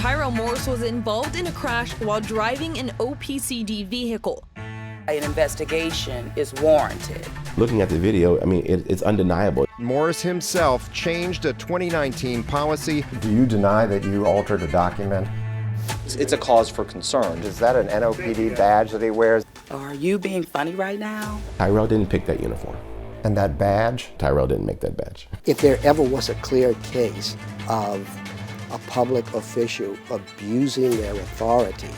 Tyrell Morris was involved in a crash while driving an OPCD vehicle. An investigation is warranted. Looking at the video, I mean, it's undeniable. Morris himself changed a 2019 policy. Do you deny that you altered a document? It's a cause for concern. Is that an NOPD badge that he wears? Are you being funny right now? Tyrell didn't pick that uniform. And that badge? Tyrell didn't make that badge. If there ever was a clear case of a public official abusing their authority,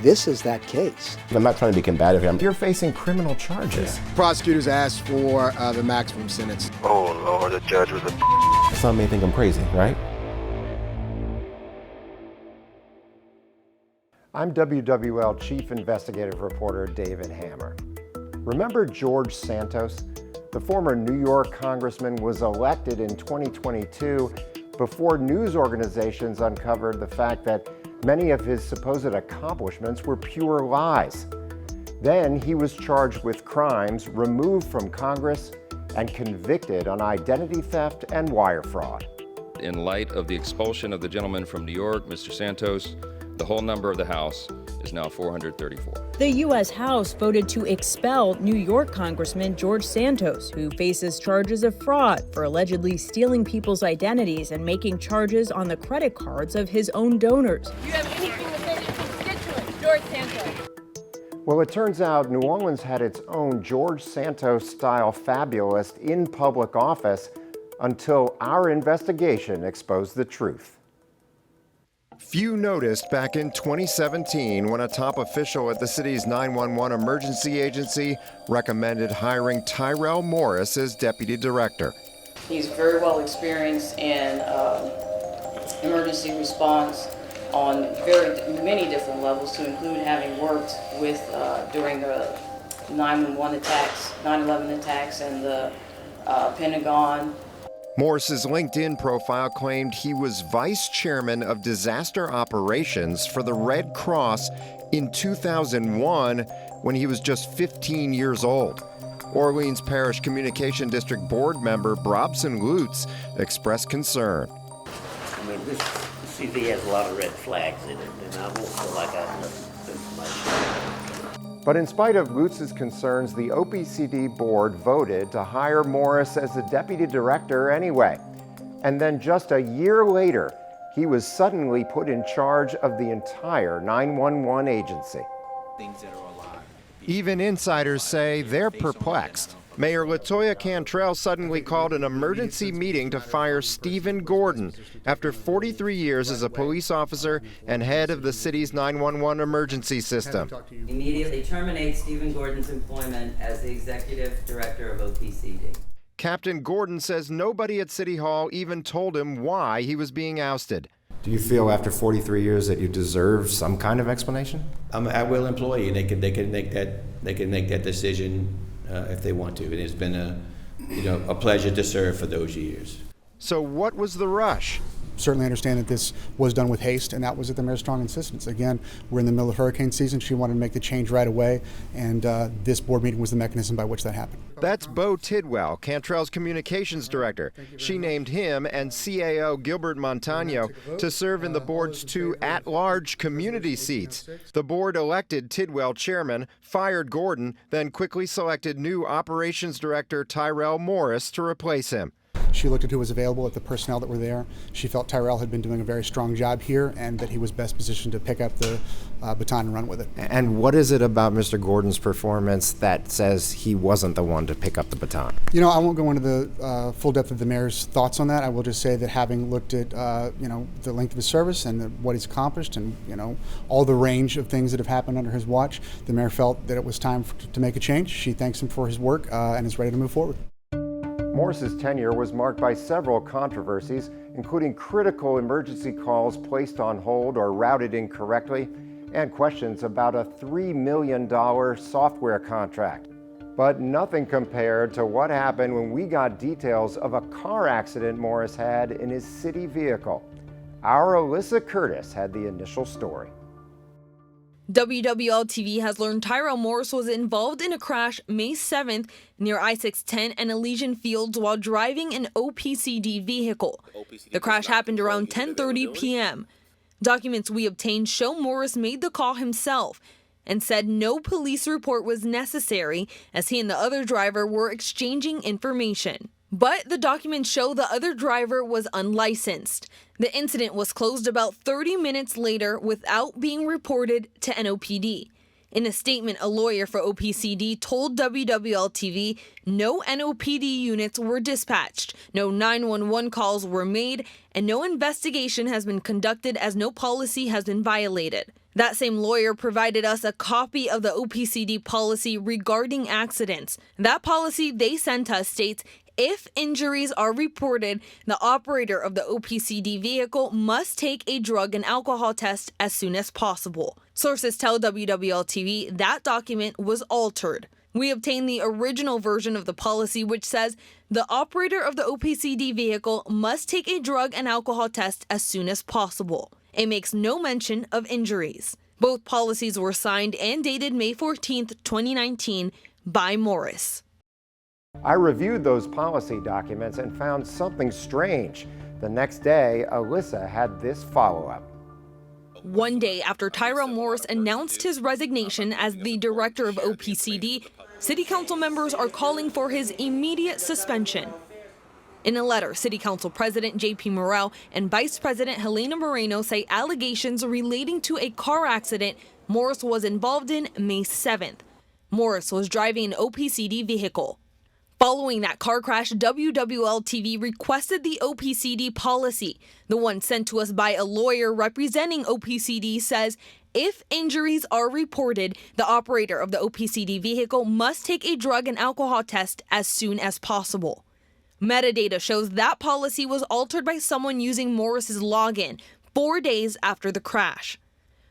this is that case. I'm not trying to be combative here. You're facing criminal charges. Prosecutors asked for the maximum sentence. Oh Lord, the judge was a Some may think I'm crazy, right? I'm WWL Chief Investigative Reporter David Hammer. Remember George Santos? The former New York congressman was elected in 2022 before news organizations uncovered the fact that many of his supposed accomplishments were pure lies. Then he was charged with crimes, removed from Congress, and convicted on identity theft and wire fraud. In light of the expulsion of the gentleman from New York, Mr. Santos, the whole number of the House is now 434. The U.S. House voted to expel New York Congressman George Santos, who faces charges of fraud for allegedly stealing people's identities and making charges on the credit cards of his own donors. You have anything to say to your constituent, George Santos? Well, it turns out New Orleans had its own George Santos-style fabulist in public office until our investigation exposed the truth. Few noticed back in 2017 when a top official at the city's 911 emergency agency recommended hiring Tyrell Morris as deputy director. He's very well experienced in emergency response on many different levels, to include having worked with during the 911 attacks, 9/11 attacks, and the Pentagon. Morris's LinkedIn profile claimed he was vice chairman of disaster operations for the Red Cross in 2001 when he was just 15 years old. Orleans Parish Communication District Board member Brobson Lutz expressed concern. I mean, this CV has a lot of red flags in it, and I won't feel like I have enough information. But in spite of Lutz's concerns, the OPCD board voted to hire Morris as the deputy director anyway. And then just a year later, he was suddenly put in charge of the entire 911 agency. Even insiders say they're perplexed. Mayor LaToya Cantrell suddenly called an emergency meeting to fire Stephen Gordon after 43 years as a police officer and head of the city's 911 emergency system. Immediately terminate Stephen Gordon's employment as the executive director of OPCD. Captain Gordon says nobody at City Hall even told him why he was being ousted. Do you feel after 43 years that you deserve some kind of explanation? I'm an at-will employee, and they can make that decision if they want to. And it's been a pleasure to serve for those years. So what was the rush? Certainly understand that this was done with haste, and that was at the mayor's strong insistence. Again, we're in the middle of hurricane season. She wanted to make the change right away, and this board meeting was the mechanism by which that happened. That's Bo Tidwell, Cantrell's communications director. She named him and CAO Gilbert Montano to serve in the board's 2 at-large community seats. The board elected Tidwell chairman, fired Gordon, then quickly selected new operations director Tyrell Morris to replace him. She looked at who was available, at the personnel that were there. She felt Tyrell had been doing a very strong job here and that he was best positioned to pick up the baton and run with it. And what is it about Mr. Gordon's performance that says he wasn't the one to pick up the baton? You know, I won't go into the full depth of the mayor's thoughts on that. I will just say that having looked at, the length of his service and what he's accomplished and, all the range of things that have happened under his watch, the mayor felt that it was time to make a change. She thanks him for his work and is ready to move forward. Morris's tenure was marked by several controversies, including critical emergency calls placed on hold or routed incorrectly, and questions about a $3 million software contract. But nothing compared to what happened when we got details of a car accident Morris had in his city vehicle. Our Alyssa Curtis had the initial story. WWL-TV has learned Tyrell Morris was involved in a crash May 7th near I-610 and Elysian Fields while driving an OPCD vehicle. The crash happened around 10:30 p.m. Documents we obtained show Morris made the call himself and said no police report was necessary as he and the other driver were exchanging information. But the documents show the other driver was unlicensed. The incident was closed about 30 minutes later without being reported to NOPD. In a statement, a lawyer for OPCD told WWL-TV no NOPD units were dispatched, no 911 calls were made, and no investigation has been conducted as no policy has been violated. That same lawyer provided us a copy of the OPCD policy regarding accidents. That policy they sent us states, if injuries are reported, the operator of the OPCD vehicle must take a drug and alcohol test as soon as possible. Sources tell WWL-TV that document was altered. We obtained the original version of the policy, which says the operator of the OPCD vehicle must take a drug and alcohol test as soon as possible. It makes no mention of injuries. Both policies were signed and dated May 14, 2019 by Morris. I reviewed those policy documents and found something strange. The next day, Alyssa had this follow-up. One day after Tyrell Morris announced his resignation as the director of OPCD, City Council members are calling for his immediate suspension. In a letter, City Council President J.P. Morrell and Vice President Helena Moreno say allegations relating to a car accident Morris was involved in May 7th. Morris was driving an OPCD vehicle. Following that car crash, WWL-TV requested the OPCD policy. The one sent to us by a lawyer representing OPCD says if injuries are reported, the operator of the OPCD vehicle must take a drug and alcohol test as soon as possible. Metadata shows that policy was altered by someone using Morris's login 4 days after the crash.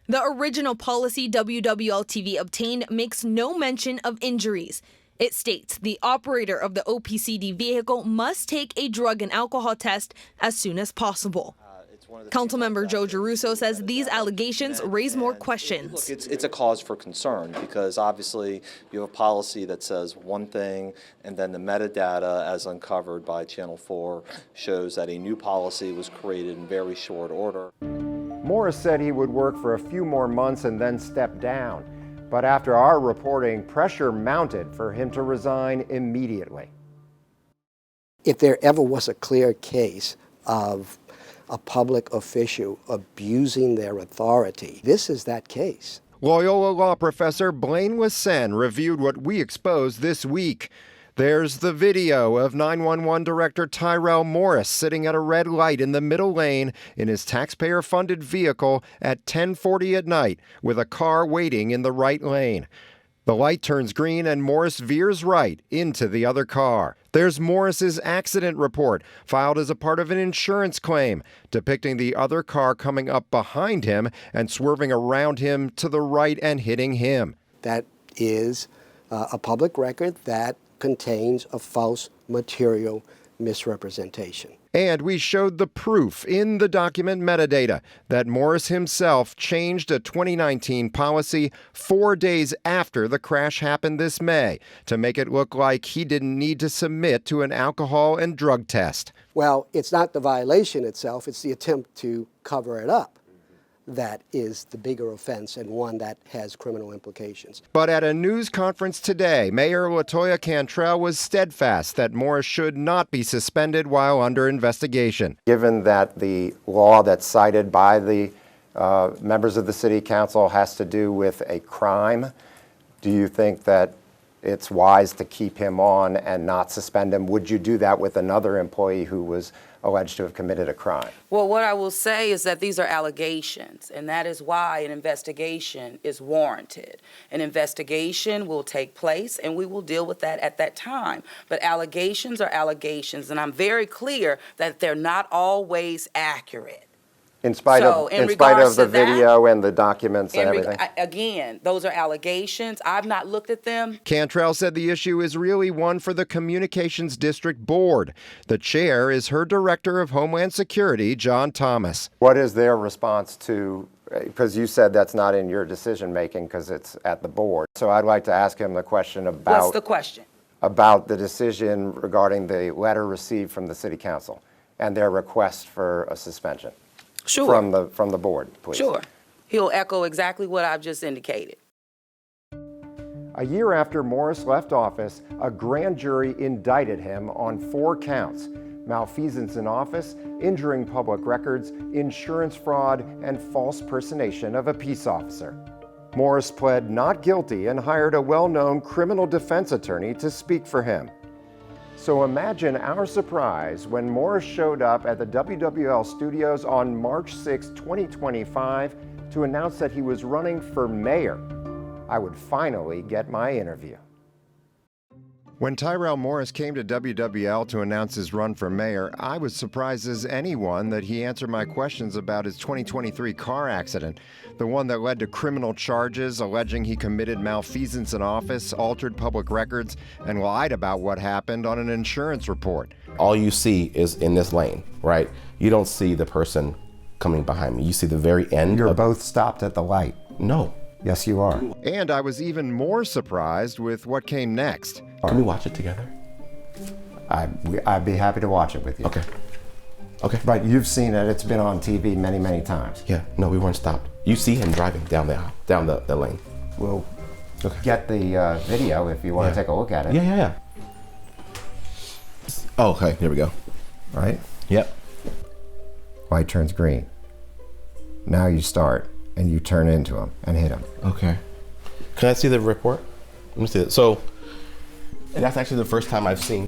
The original policy WWL-TV obtained makes no mention of injuries. It states the operator of the OPCD vehicle must take a drug and alcohol test as soon as possible. Councilmember Joe Giarrusso says these allegations raise more questions. Look, it's a cause for concern because obviously you have a policy that says one thing and then the metadata as uncovered by Channel 4 shows that a new policy was created in very short order. Morris said he would work for a few more months and then step down. But after our reporting, pressure mounted for him to resign immediately. If there ever was a clear case of a public official abusing their authority, this is that case. Loyola law professor Blaine Wassen reviewed what we exposed this week. There's the video of 911 Director Tyrell Morris sitting at a red light in the middle lane in his taxpayer-funded vehicle at 10:40 at night with a car waiting in the right lane. The light turns green and Morris veers right into the other car. There's Morris's accident report, filed as a part of an insurance claim, depicting the other car coming up behind him and swerving around him to the right and hitting him. That is a public record that contains a false material misrepresentation. And we showed the proof in the document metadata that Morris himself changed a 2019 policy 4 days after the crash happened this May to make it look like he didn't need to submit to an alcohol and drug test. Well, it's not the violation itself, it's the attempt to cover it up that is the bigger offense and one that has criminal implications. But at a news conference today, Mayor LaToya Cantrell was steadfast that Morris should not be suspended while under investigation. Given that the law that's cited by the members of the City Council has to do with a crime, do you think that it's wise to keep him on and not suspend him? Would you do that with another employee who was alleged to have committed a crime? Well, what I will say is that these are allegations, and that is why an investigation is warranted. An investigation will take place, and we will deal with that at that time. But allegations are allegations, and I'm very clear that they're not always accurate. In spite of the video and the documents and everything? Again, those are allegations. I've not looked at them. Cantrell said the issue is really one for the Communications District Board. The chair is her Director of Homeland Security, John Thomas. What is their response to, because you said that's not in your decision making because it's at the board. So I'd like to ask him the question about... What's the question? About the decision regarding the letter received from the City Council and their request for a suspension. Sure. from the board, please? Sure. He'll echo exactly what I've just indicated. A year after Morris left office, a grand jury indicted him on 4 counts: malfeasance in office, injuring public records, insurance fraud, and false personation of a peace officer. Morris pled not guilty and hired a well-known criminal defense attorney to speak for him. So imagine our surprise when Morris showed up at the WWL studios on March 6, 2025 to announce that he was running for mayor. I would finally get my interview. When Tyrell Morris came to WWL to announce his run for mayor, I was surprised as anyone that he answered my questions about his 2023 car accident, the one that led to criminal charges alleging he committed malfeasance in office, altered public records, and lied about what happened on an insurance report. All you see is in this lane, right? You don't see the person coming behind me. You see the very end. You're both stopped at the light. No. Yes, you are. And I was even more surprised with what came next. Can we watch it together? I'd be happy to watch it with you. Okay. Okay. But you've seen it. It's been on TV many, many times. Yeah. No, we weren't stopped. You see him driving down the aisle, down the lane. We'll get the video if you want to take a look at it. Yeah. Oh, okay. Here we go. Right? Yep. Light turns green. Now you start, and you turn into him and hit him. Okay. Can I see the report? Let me see it. So, and that's actually the first time I've seen.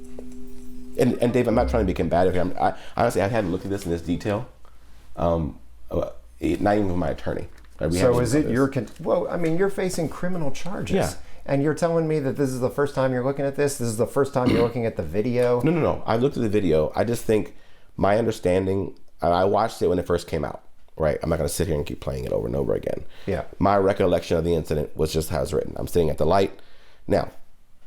And Dave, I'm not trying to be combative here. Honestly, I hadn't looked at this in this detail. Not even with my attorney. So is it your? Well, I mean, you're facing criminal charges. Yeah. And you're telling me that this is the first time you're looking at this? This is the first time you're looking at the video? No. I looked at the video. I just think my understanding. I watched it when it first came out. Right, I'm not going to sit here and keep playing it over and over again. Yeah. My recollection of the incident was just how it's written. I'm sitting at the light. Now,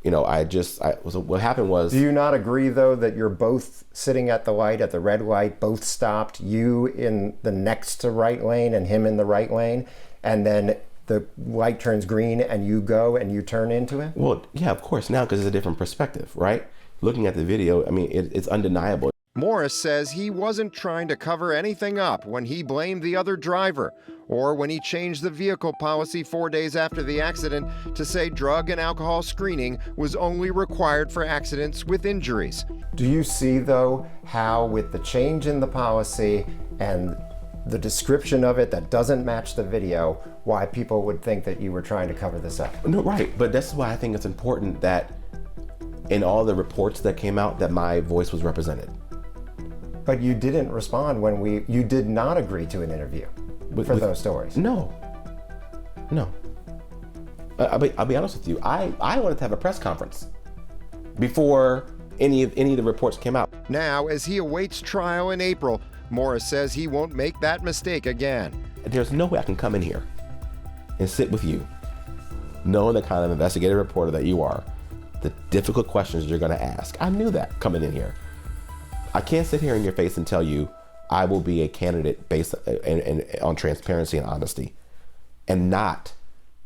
what happened was. Do you not agree, though, that you're both sitting at the light, at the red light, both stopped, you in the next to right lane and him in the right lane, and then the light turns green and you go and you turn into him? Well, yeah, of course, now because it's a different perspective, right? Looking at the video, I mean, it's undeniable. Morris says he wasn't trying to cover anything up when he blamed the other driver, or when he changed the vehicle policy 4 days after the accident to say drug and alcohol screening was only required for accidents with injuries. Do you see, though, how with the change in the policy and the description of it that doesn't match the video, why people would think that you were trying to cover this up? No, right, but that's why I think it's important that in all the reports that came out that my voice was represented. But you didn't respond when you did not agree to an interview for those stories. No. I'll be honest with you. I wanted to have a press conference before any of the reports came out. Now, as he awaits trial in April, Morris says he won't make that mistake again. There's no way I can come in here and sit with you, knowing the kind of investigative reporter that you are, the difficult questions you're going to ask. I knew that coming in here. I can't sit here in your face and tell you I will be a candidate based on transparency and honesty and not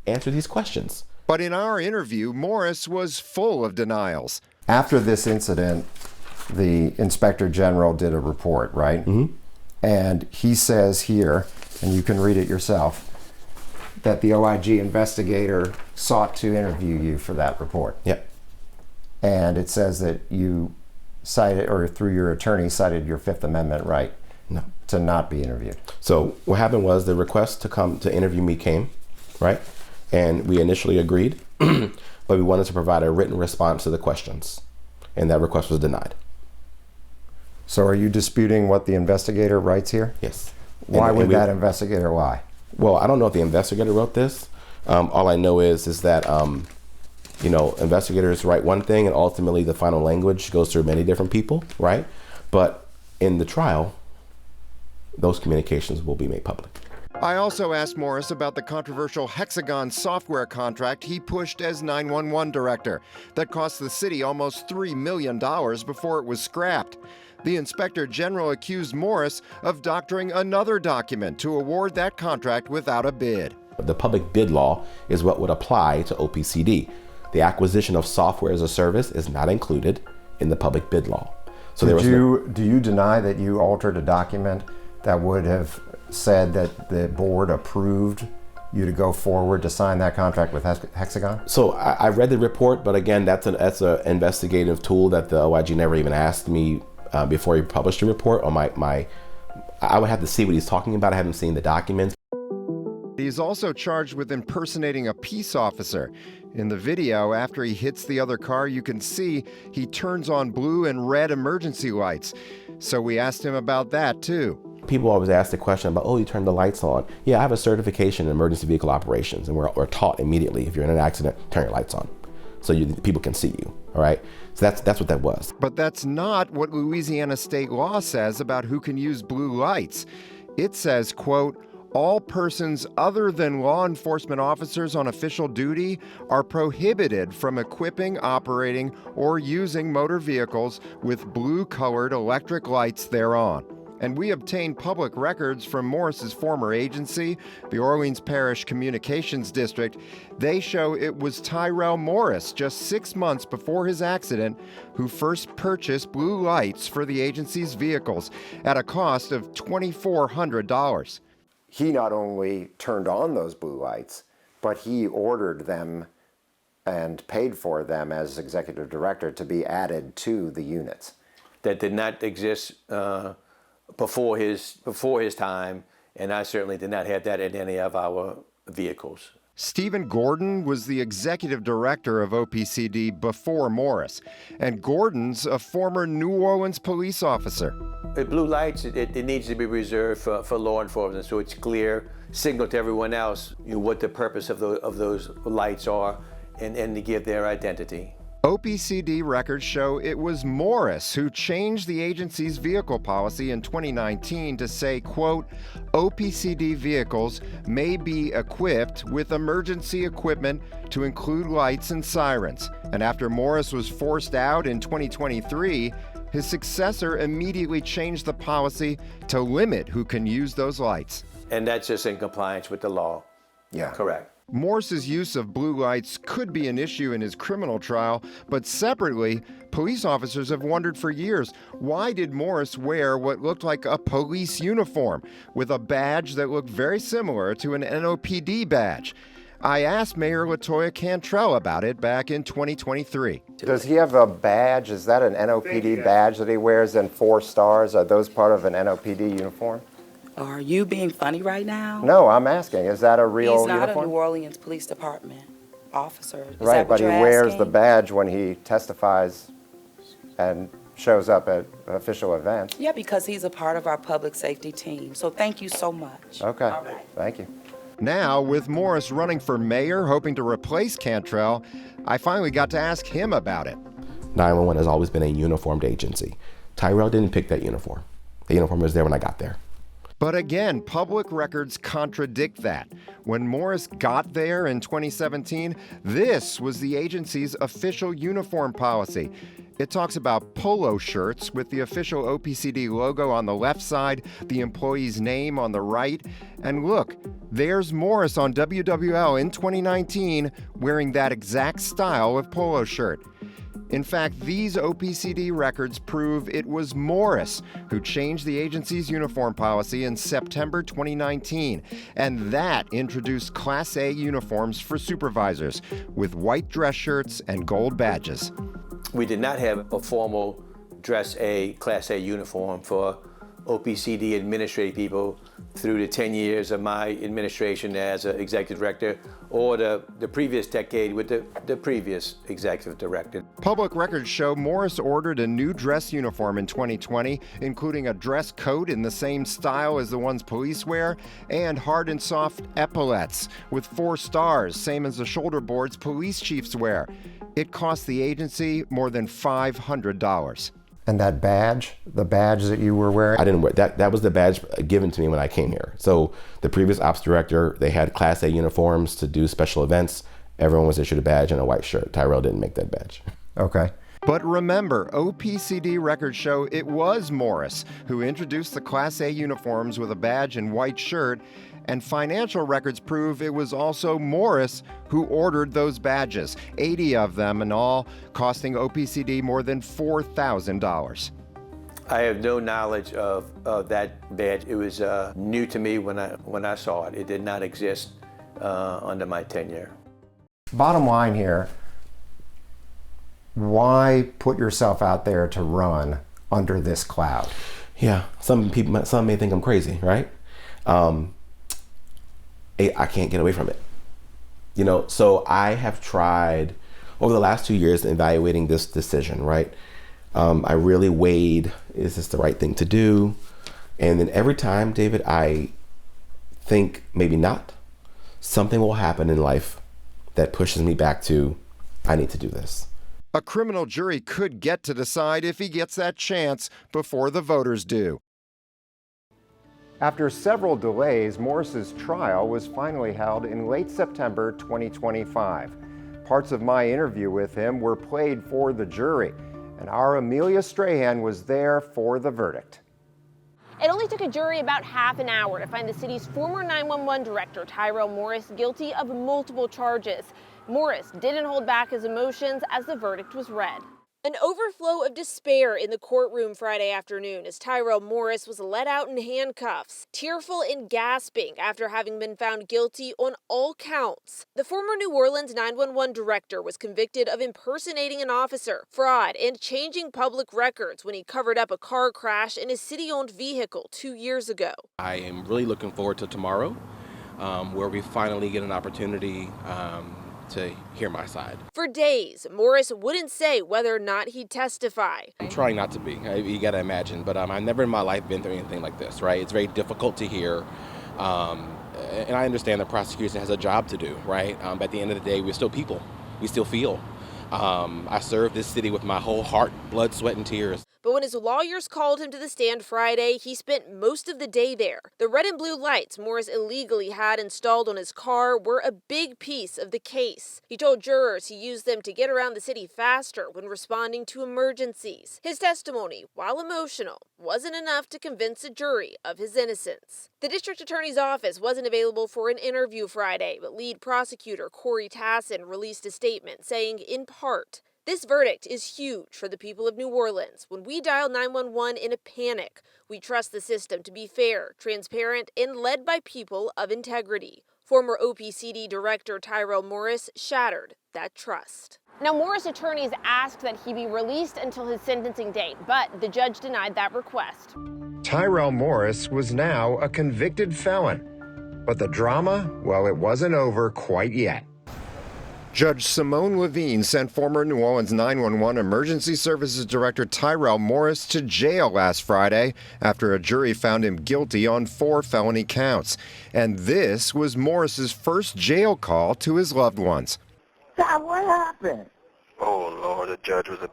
answer these questions. But in our interview, Morris was full of denials. After this incident, the Inspector General did a report, right? Mm-hmm. And he says here, and you can read it yourself, that the OIG investigator sought to interview you for that report. Yep. And it says that you cited, or through your attorney, cited your Fifth Amendment right to not be interviewed. So what happened was the request to come to interview me came, right? And we initially agreed, but we wanted to provide a written response to the questions, and that request was denied. So are you disputing what the investigator writes here? Yes. Why would that investigator lie? Well, I don't know if the investigator wrote this. All I know is that investigators write one thing and ultimately the final language goes through many different people, right? But in the trial, those communications will be made public. I also asked Morris about the controversial Hexagon software contract he pushed as 911 director that cost the city almost $3 million before it was scrapped. The Inspector General accused Morris of doctoring another document to award that contract without a bid. The public bid law is what would apply to OPCD. The acquisition of software as a service is not included in the public bid law. So do you deny that you altered a document that would have said that the board approved you to go forward to sign that contract with Hexagon? So I read the report, but again, that's an investigative tool that the OIG never even asked me before he published the report. On I would have to see what he's talking about. I haven't seen the documents. He's also charged with impersonating a peace officer. In the video, after he hits the other car, you can see he turns on blue and red emergency lights. So we asked him about that too. People always ask the question about, oh, you turned the lights on. Yeah, I have a certification in emergency vehicle operations, and we're taught immediately, if you're in an accident, turn your lights on so people can see you, all right? So that's what that was. But that's not what Louisiana state law says about who can use blue lights. It says, quote, all persons other than law enforcement officers on official duty are prohibited from equipping, operating, or using motor vehicles with blue-colored electric lights thereon. And we obtained public records from Morris's former agency, the Orleans Parish Communications District. They show it was Tyrell Morris, just 6 months before his accident, who first purchased blue lights for the agency's vehicles at a cost of $2,400. He not only turned on those blue lights, but he ordered them and paid for them as executive director to be added to the units. That did not exist before his time, and I certainly did not have that in any of our vehicles. Stephen Gordon was the executive director of OPCD before Morris, and Gordon's a former New Orleans police officer. With blue lights, it needs to be reserved for law enforcement, so it's clear, signal to everyone else what the purpose of those lights are, and to give their identity. OPCD records show it was Morris who changed the agency's vehicle policy in 2019 to say, quote, OPCD vehicles may be equipped with emergency equipment to include lights and sirens. And after Morris was forced out in 2023, his successor immediately changed the policy to limit who can use those lights. And that's just in compliance with the law. Yeah. Correct. Morris's use of blue lights could be an issue in his criminal trial, but separately, police officers have wondered for years, why did Morris wear what looked like a police uniform with a badge that looked very similar to an NOPD badge? I asked Mayor LaToya Cantrell about it back in 2023. Does he have a badge? Is that an NOPD badge that he wears and 4 stars? Are those part of an NOPD uniform? Are you being funny right now? No, I'm asking. Is that a real uniform? He's not a New Orleans Police Department officer. Is right, that what but he you're wears asking? the badge when he testifies and shows up at official events. Yeah, because he's a part of our public safety team. So thank you so much. Okay, All right. Thank you. Now, with Morris running for mayor, hoping to replace Cantrell, I finally got to ask him about it. 911 has always been a uniformed agency. Tyrell didn't pick that uniform. The uniform was there when I got there. But again, public records contradict that. When Morris got there in 2017, this was the agency's official uniform policy. It talks about polo shirts with the official OPCD logo on the left side, the employee's name on the right. And look, there's Morris on WWL in 2019 wearing that exact style of polo shirt. In fact, these OPCD records prove it was Morris who changed the agency's uniform policy in September 2019, and that introduced Class A uniforms for supervisors with white dress shirts and gold badges. We did not have a formal Dress A, Class A uniform for OPCD administrative people through the 10 years of my administration as an executive director, or the previous decade with the previous executive director. Public records show Morris ordered a new dress uniform in 2020, including a dress coat in the same style as the ones police wear, and hard and soft epaulets with 4 stars, same as the shoulder boards police chiefs wear. It cost the agency more than $500. And that badge, the badge that you were wearing? I didn't wear that. That was the badge given to me when I came here. So the previous ops director, they had Class A uniforms to do special events. Everyone was issued a badge and a white shirt. Tyrell didn't make that badge. Okay. But remember, OPCD records show it was Morris who introduced the Class A uniforms with a badge and white shirt, and financial records prove it was also Morris who ordered those badges, 80 of them in all, costing OPCD more than $4,000. I have no knowledge of that badge. It was new to me when I saw it. It did not exist under my tenure. Bottom line here, why put yourself out there to run under this cloud? Yeah, some may think I'm crazy, right? I can't get away from it. You know, so I have tried over the last 2 years evaluating this decision, right? I really weighed, is this the right thing to do? And then every time, David, I think maybe not. Something will happen in life that pushes me back to, I need to do this. A criminal jury could get to decide if he gets that chance before the voters do. After several delays, Morris's trial was finally held in late September 2025. Parts of my interview with him were played for the jury, and our Amelia Strahan was there for the verdict. It only took a jury about half an hour to find the city's former 911 director, Tyrell Morris, guilty of multiple charges. Morris didn't hold back his emotions as the verdict was read. An overflow of despair in the courtroom Friday afternoon as Tyrell Morris was let out in handcuffs, tearful and gasping after having been found guilty on all counts. The former New Orleans 911 director was convicted of impersonating an officer, fraud, and changing public records when he covered up a car crash in his city-owned vehicle 2 years ago. I am really looking forward to tomorrow, where we finally get an opportunity to hear my side. For days, Morris wouldn't say whether or not he'd testify. I'm trying not to be, you gotta imagine, but I've never in my life been through anything like this, right? It's very difficult to hear, and I understand the prosecution has a job to do, right? But at the end of the day, we're still people. We still feel. I served this city with my whole heart, blood, sweat, and tears. But when his lawyers called him to the stand Friday, he spent most of the day there. The red and blue lights Morris illegally had installed on his car were a big piece of the case. He told jurors he used them to get around the city faster when responding to emergencies. His testimony, while emotional, wasn't enough to convince a jury of his innocence. The district attorney's office wasn't available for an interview Friday, but lead prosecutor Corey Tassin released a statement saying, in part, "This verdict is huge for the people of New Orleans. When we dial 911 in a panic, we trust the system to be fair, transparent, and led by people of integrity." Former OPCD Director Tyrell Morris shattered that trust. Now, Morris attorneys asked that he be released until his sentencing date, but the judge denied that request. Tyrell Morris was now a convicted felon. But the drama, well, it wasn't over quite yet. Judge Simone Levine sent former New Orleans 911 Emergency Services Director Tyrell Morris to jail last Friday after a jury found him guilty on 4 felony counts. And this was Morris's first jail call to his loved ones. Ty, what happened? Oh, Lord, the judge was a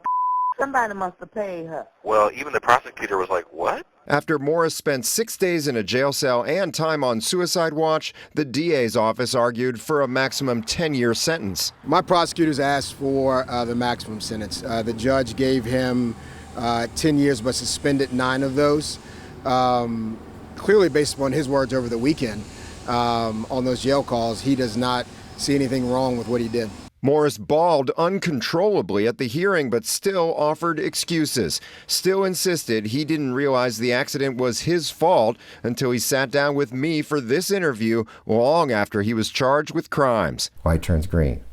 Somebody must have paid her. Well, even the prosecutor was like, what? After Morris spent 6 days in a jail cell and time on suicide watch, the DA's office argued for a maximum 10-year sentence. My prosecutors asked for the maximum sentence. The judge gave him 10 years but suspended 9 of those. Clearly based upon his words over the weekend on those jail calls, he does not see anything wrong with what he did. Morris bawled uncontrollably at the hearing, but still offered excuses. Still insisted he didn't realize the accident was his fault until he sat down with me for this interview long after he was charged with crimes. Light turns green.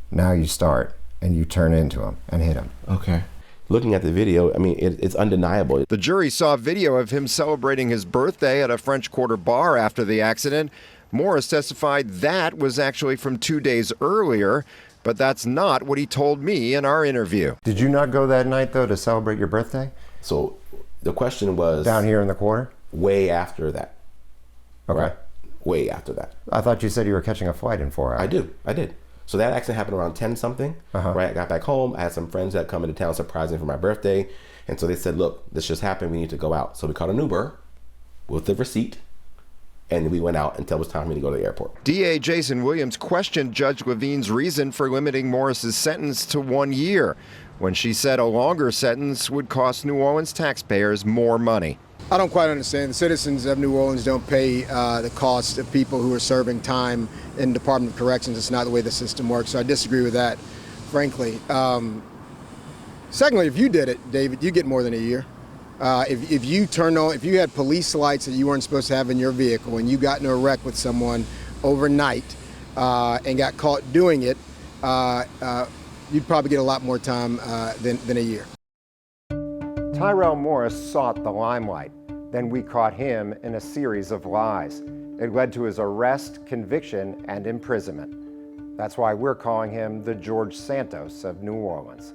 Now you start, and you turn into him and hit him. Okay. Looking at the video, I mean, it's undeniable. The jury saw video of him celebrating his birthday at a French Quarter bar after the accident. Morris testified that was actually from 2 days earlier, but that's not what he told me in our interview. Did you not go that night, though, to celebrate your birthday? So the question was... Down here in the quarter? Way after that. Okay. Right? Way after that. I thought you said you were catching a flight in 4 hours. I did. So that accident happened around 10-something, right? I got back home. I had some friends that come into town surprising me for my birthday. And so they said, look, this just happened. We need to go out. So we called an Uber with the receipt. And we went out until it was time for me to go to the airport. DA Jason Williams questioned Judge Levine's reason for limiting Morris's sentence to 1 year, when she said a longer sentence would cost New Orleans taxpayers more money. I don't quite understand. The citizens of New Orleans don't pay the cost of people who are serving time in the Department of Corrections. It's not the way the system works, so I disagree with that, frankly. Secondly, if you did it, David, you get more than a year. If you had police lights that you weren't supposed to have in your vehicle and you got in a wreck with someone overnight and got caught doing it, you'd probably get a lot more time than a year. Tyrell Morris sought the limelight. Then we caught him in a series of lies. It led to his arrest, conviction, and imprisonment. That's why we're calling him the George Santos of New Orleans.